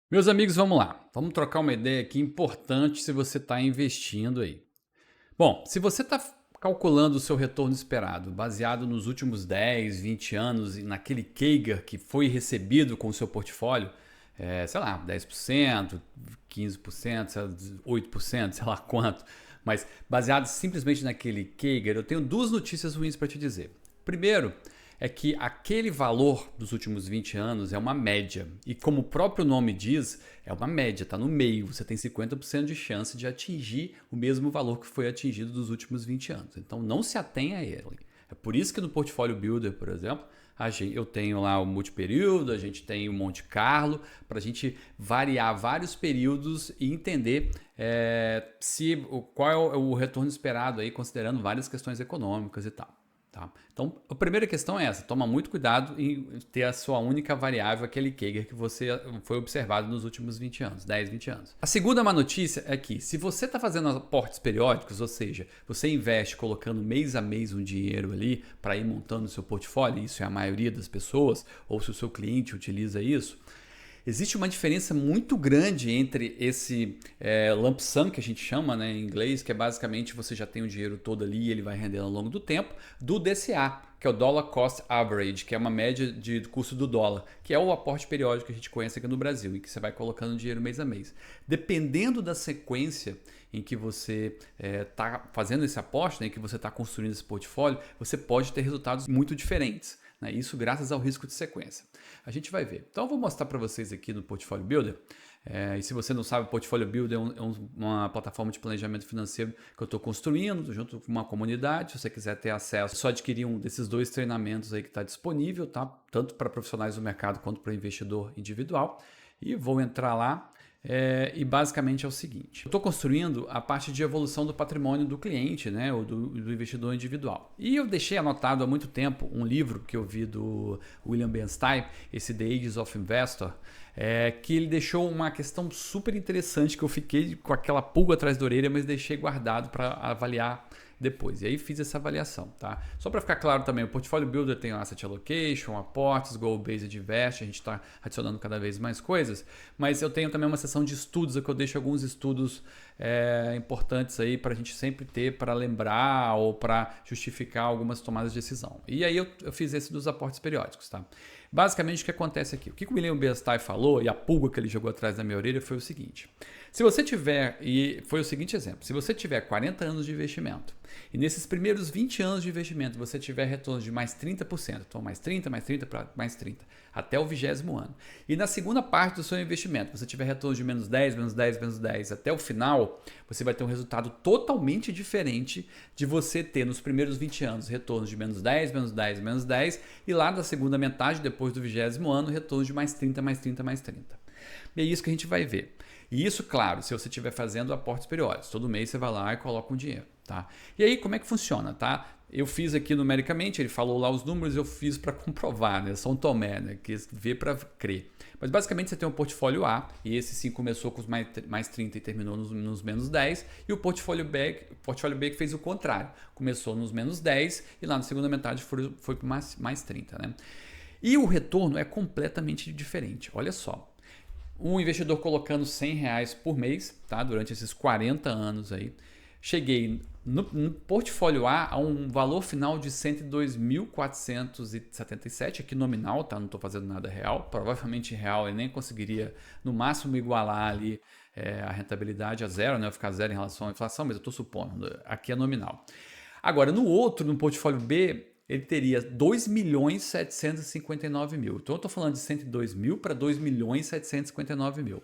Meus amigos, vamos lá. Vamos trocar uma ideia aqui importante se você está investindo aí. Bom, se você está calculando o seu retorno esperado baseado nos últimos 10, 20 anos e naquele CAGR que foi recebido com o seu portfólio, sei lá, 10%, 15%, 8%, sei lá quanto, mas baseado simplesmente naquele CAGR, eu tenho duas notícias ruins para te dizer. Primeiro, é que aquele valor dos últimos 20 anos é uma média. E como o próprio nome diz, é uma média, está no meio. Você tem 50% de chance de atingir o mesmo valor que foi atingido dos últimos 20 anos. Então não se atenha a ele. É por isso que no Portfólio Builder, por exemplo, eu tenho lá o multiperíodo, a gente tem o Monte Carlo, para a gente variar vários períodos e entender qual é o retorno esperado aí, considerando várias questões econômicas e tal. Tá? Então, a primeira questão é essa: toma muito cuidado em ter a sua única variável, aquele CAGR que você foi observado nos últimos 20 anos, 10, 20 anos. A segunda má notícia é que, se você está fazendo aportes periódicos, ou seja, você investe colocando mês a mês um dinheiro ali para ir montando o seu portfólio, isso é a maioria das pessoas, ou se o seu cliente utiliza isso, existe uma diferença muito grande entre esse lump sum, que a gente chama, né, em inglês, que é basicamente você já tem o dinheiro todo ali e ele vai rendendo ao longo do tempo, do DCA, que é o Dollar Cost Average, que é uma média de custo do dólar, que é o aporte periódico que a gente conhece aqui no Brasil, e que você vai colocando dinheiro mês a mês. Dependendo da sequência em que você está fazendo esse aporte, né, em que você está construindo esse portfólio, você pode ter resultados muito diferentes. Né? Isso graças ao risco de sequência. A gente vai ver. Então eu vou mostrar para vocês aqui no Portfólio Builder. E se você não sabe, o Portfólio Builder é uma plataforma de planejamento financeiro que eu estou construindo junto com uma comunidade. Se você quiser ter acesso, é só adquirir um desses dois treinamentos aí que está disponível, tá? Tanto para profissionais do mercado quanto para investidor individual. E vou entrar lá. E basicamente é o seguinte: eu estou construindo a parte de evolução do patrimônio do cliente, né, ou do investidor individual. E eu deixei anotado há muito tempo um livro que eu vi do William Bernstein, esse The Ages of Investor, que ele deixou uma questão super interessante que eu fiquei com aquela pulga atrás da orelha, mas deixei guardado para avaliar depois. E aí fiz essa avaliação, tá? Só para ficar claro também, o Portfolio Builder tem o Asset Allocation, aportes, Goal Based Invest, a gente está adicionando cada vez mais coisas, mas eu tenho também uma seção de estudos, que eu deixo alguns estudos importantes aí para a gente sempre ter, para lembrar ou para justificar algumas tomadas de decisão. E aí eu fiz esse dos aportes periódicos, tá? Basicamente o que acontece aqui, o que o William Bernstein falou e a pulga que ele jogou atrás da minha orelha foi o seguinte: se você tiver, e foi o seguinte exemplo, se você tiver 40 anos de investimento e nesses primeiros 20 anos de investimento você tiver retornos de mais 30%, então mais 30, mais 30 para mais 30, até o 20º ano, e na segunda parte do seu investimento você tiver retornos de menos 10, menos 10, menos 10 até o final, você vai ter um resultado totalmente diferente de você ter nos primeiros 20 anos retornos de menos 10, menos 10, menos 10 e lá da segunda metade, depois do 20º ano, retornos de mais 30, mais 30, mais 30. E é isso que a gente vai ver. E isso, claro, se você estiver fazendo aportes periódicos. Todo mês você vai lá e coloca um dinheiro. Tá? E aí, como é que funciona? Tá? Eu fiz aqui numericamente, ele falou lá os números, eu fiz para comprovar, né? São Tomé, né? Que vê para crer. Mas basicamente você tem um portfólio A, e esse sim começou com os mais 30 e terminou nos menos 10, e o portfólio B que fez o contrário, começou nos menos 10 e lá na segunda metade foi para mais 30. Né? E o retorno é completamente diferente, olha só. Um investidor colocando R$ 100 por mês, tá? Durante esses 40 anos aí, cheguei no portfólio A um valor final de 102.477, aqui nominal, tá? Não estou fazendo nada real. Provavelmente real ele nem conseguiria no máximo igualar ali a rentabilidade a zero, né? Ficar zero em relação à inflação, mas eu estou supondo, aqui é nominal. Agora, no portfólio B, ele teria 2.759.000. Então eu estou falando de 102 mil para 2.759.000.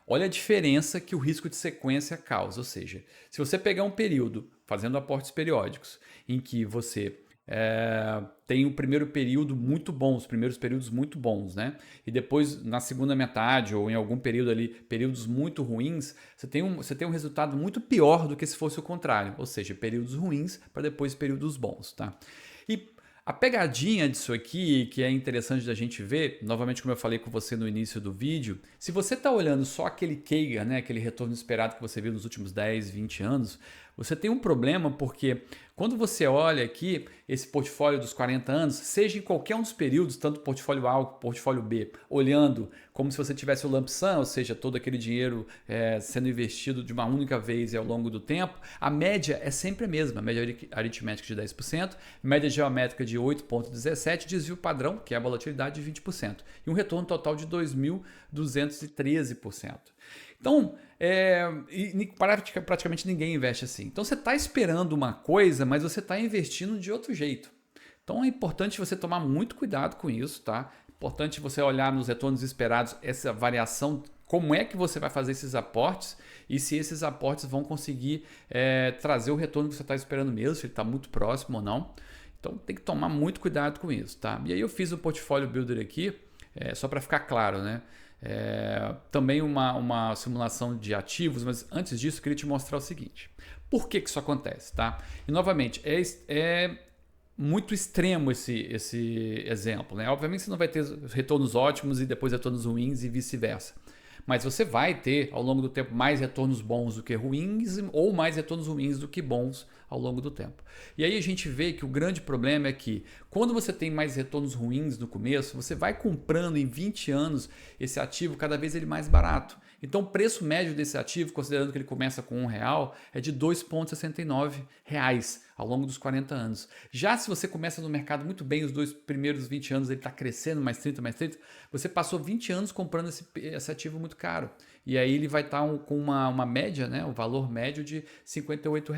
Olha a diferença que o risco de sequência causa. Ou seja, se você pegar um período fazendo aportes periódicos em que você tem o primeiro período muito bom, os primeiros períodos muito bons, né? E depois na segunda metade ou em algum período ali, períodos muito ruins, você tem um resultado muito pior do que se fosse o contrário, ou seja, períodos ruins para depois períodos bons, tá? E a pegadinha disso aqui, que é interessante da gente ver, novamente como eu falei com você no início do vídeo, se você está olhando só aquele CAGR, né, aquele retorno esperado que você viu nos últimos 10, 20 anos, você tem um problema porque quando você olha aqui, esse portfólio dos 40 anos, seja em qualquer um dos períodos, tanto o portfólio A ou o portfólio B, olhando como se você tivesse o lump sum, ou seja, todo aquele dinheiro sendo investido de uma única vez e ao longo do tempo, a média é sempre a mesma, a média aritmética de 10%, média geométrica de 8,17%, desvio padrão, que é a volatilidade, de 20%, e um retorno total de 2.213%. Então, praticamente ninguém investe assim. Então, você está esperando uma coisa, mas você está investindo de outro jeito. Então, é importante você tomar muito cuidado com isso, tá? É importante você olhar nos retornos esperados, essa variação, como é que você vai fazer esses aportes e se esses aportes vão conseguir trazer o retorno que você está esperando mesmo, se ele está muito próximo ou não. Então, tem que tomar muito cuidado com isso, tá? E aí eu fiz o Portfolio Builder aqui, só para ficar claro, né? Também uma simulação de ativos, mas antes disso eu queria te mostrar o seguinte. Por que isso acontece, tá? E novamente, é muito extremo esse exemplo, né? Obviamente você não vai ter retornos ótimos e depois retornos ruins e vice-versa. Mas você vai ter, ao longo do tempo, mais retornos bons do que ruins ou mais retornos ruins do que bons ao longo do tempo. E aí a gente vê que o grande problema é que quando você tem mais retornos ruins no começo, você vai comprando em 20 anos esse ativo cada vez ele mais barato. Então o preço médio desse ativo, considerando que ele começa com R$1, é de R$ 2,69 ao longo dos 40 anos. Já se você começa no mercado muito bem, os dois primeiros 20 anos ele está crescendo, mais 30, você passou 20 anos comprando esse ativo muito caro. E aí ele vai estar com uma média, né, um valor médio de R$ 58.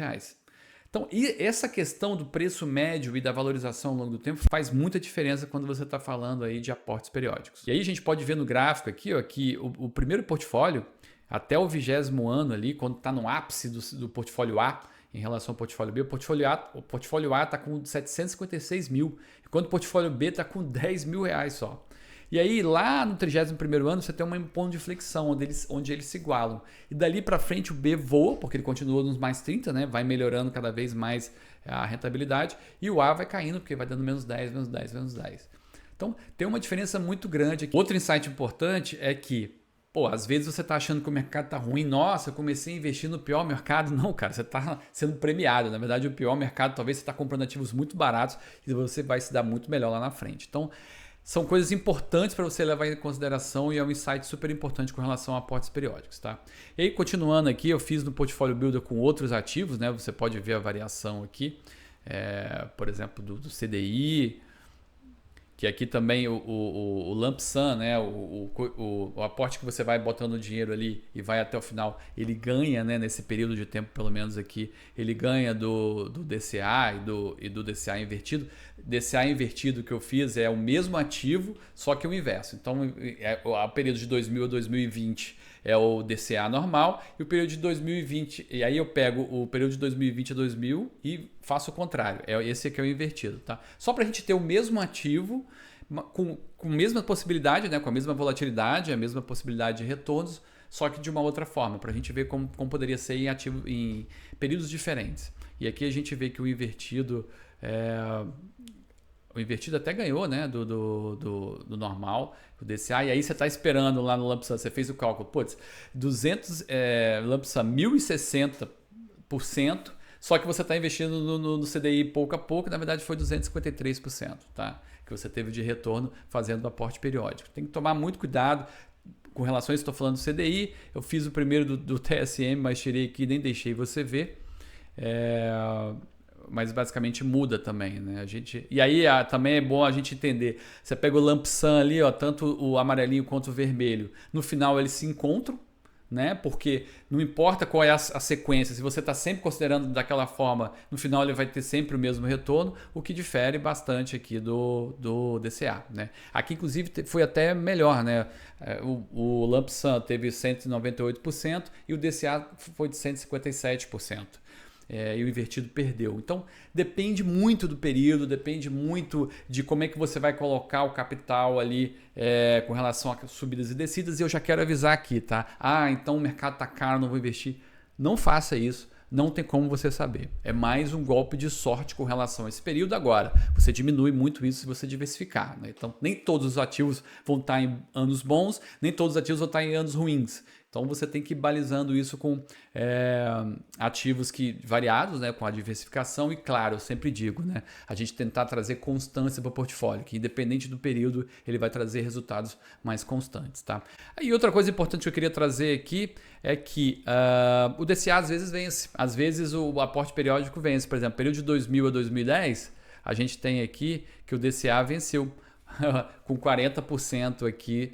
Então, e essa questão do preço médio e da valorização ao longo do tempo faz muita diferença quando você está falando aí de aportes periódicos. E aí a gente pode ver no gráfico aqui, ó, que o primeiro portfólio, até o 20º ano ali, quando está no ápice do portfólio A, em relação ao portfólio B, o portfólio A está com 756 mil, enquanto o portfólio B está com R$10 mil só. E aí, lá no 31º ano, você tem um ponto de flexão, onde eles se igualam. E dali para frente o B voa, porque ele continua nos mais 30, né? Vai melhorando cada vez mais a rentabilidade. E o A vai caindo, porque vai dando menos 10, menos 10, menos 10. Então, tem uma diferença muito grande aqui. Outro insight importante é que, às vezes você está achando que o mercado está ruim. Nossa, eu comecei a investir no pior mercado. Não, cara, você está sendo premiado. Na verdade, o pior mercado, talvez você está comprando ativos muito baratos e você vai se dar muito melhor lá na frente. Então, são coisas importantes para você levar em consideração e é um insight super importante com relação a aportes periódicos, tá? E aí, continuando aqui, eu fiz no Portfolio Builder com outros ativos, né? Você pode ver a variação aqui, por exemplo, do CDI, que aqui também o lump sum, né? O aporte que você vai botando dinheiro ali e vai até o final, ele ganha, né? Nesse período de tempo, pelo menos aqui, ele ganha do DCA e do DCA invertido. DCA invertido que eu fiz é o mesmo ativo, só que o inverso. Então, o período de 2000 a 2020 é o DCA normal e o período de 2020, e aí eu pego o período de 2020 a 2000 e faço o contrário. Esse aqui é o invertido, tá? Só para a gente ter o mesmo ativo com a mesma possibilidade, né? Com a mesma volatilidade, a mesma possibilidade de retornos, só que de uma outra forma, para a gente ver como poderia ser em períodos diferentes. E aqui a gente vê que o invertido até ganhou, né, do normal, o DCA, e aí você está esperando lá no lump sum, você fez o cálculo, 200 lump sum, 1.060%, só que você está investindo no CDI pouco a pouco, na verdade foi 253%, tá? Que você teve de retorno fazendo o aporte periódico. Tem que tomar muito cuidado com relação a isso, estou falando do CDI, eu fiz o primeiro do TSM, mas tirei aqui, nem deixei você ver, mas basicamente muda também, né? E aí também é bom a gente entender. Você pega o lump sum ali, ó, tanto o amarelinho quanto o vermelho. No final eles se encontram, né? Porque não importa qual é a sequência, se você está sempre considerando daquela forma, no final ele vai ter sempre o mesmo retorno, o que difere bastante aqui do DCA, né? Aqui inclusive foi até melhor, né? O lump sum teve 198% e o DCA foi de 157%. E o invertido perdeu. Então depende muito do período, depende muito de como é que você vai colocar o capital ali com relação a subidas e descidas. E eu já quero avisar aqui, tá? Então o mercado tá caro, não vou investir. Não faça isso, não tem como você saber. É mais um golpe de sorte com relação a esse período. Agora, você diminui muito isso se você diversificar, né? Então nem todos os ativos vão estar em anos bons, nem todos os ativos vão estar em anos ruins. Então você tem que ir balizando isso com ativos variados, né, com a diversificação e, claro, eu sempre digo, né, a gente tentar trazer constância para o portfólio, que independente do período ele vai trazer resultados mais constantes. Tá? E outra coisa importante que eu queria trazer aqui é que o DCA às vezes vence, às vezes o aporte periódico vence. Por exemplo, período de 2000 a 2010, a gente tem aqui que o DCA venceu com 40% aqui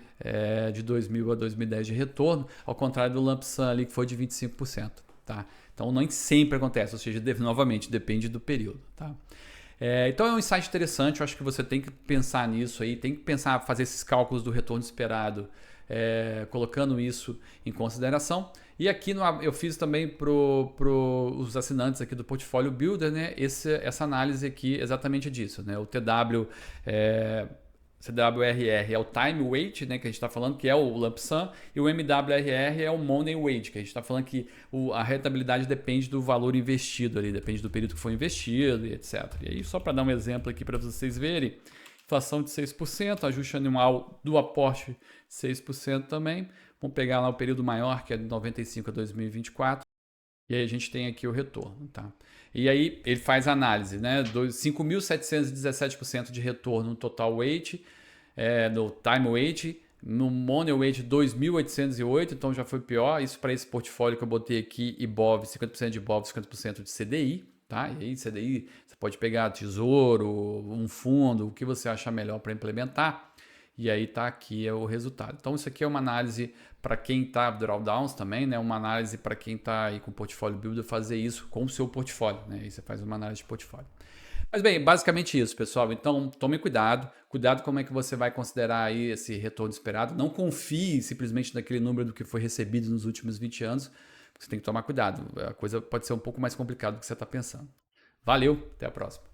de 2000 a 2010 de retorno, ao contrário do lump sum ali que foi de 25%. Tá? Então nem sempre acontece, ou seja, novamente depende do período. Tá? Então é um insight interessante, eu acho que você tem que pensar nisso aí, tem que pensar, fazer esses cálculos do retorno esperado, colocando isso em consideração. E aqui eu fiz também para os assinantes aqui do Portfólio Builder, né, essa análise aqui exatamente disso. Né, o CWRR é o time weight, né, que a gente está falando, que é o lump sum, e o MWRR é o money weight, que a gente está falando que a rentabilidade depende do valor investido ali, depende do período que foi investido e etc. E aí, só para dar um exemplo aqui para vocês verem, inflação de 6%, ajuste anual do aporte 6% também. Vamos pegar lá o período maior, que é de 95 a 2024, e aí a gente tem aqui o retorno. Tá? E aí ele faz a análise, né? 5.717% de retorno no total weight, no time weight, no money weight 2.808, então já foi pior. Isso para esse portfólio que eu botei aqui, IBOV, 50% de IBOV, 50% de CDI. Tá? E aí CDI você pode pegar tesouro, um fundo, o que você achar melhor para implementar. E aí tá aqui o resultado. Então isso aqui é uma análise para quem está drawdowns também, né? Uma análise para quem está aí com o portfólio builder, fazer isso com o seu portfólio, né? Aí você faz uma análise de portfólio. Mas bem, basicamente isso, pessoal. Então tome cuidado como é que você vai considerar aí esse retorno esperado. Não confie simplesmente naquele número do que foi recebido nos últimos 20 anos. Você tem que tomar cuidado. A coisa pode ser um pouco mais complicada do que você está pensando. Valeu, até a próxima.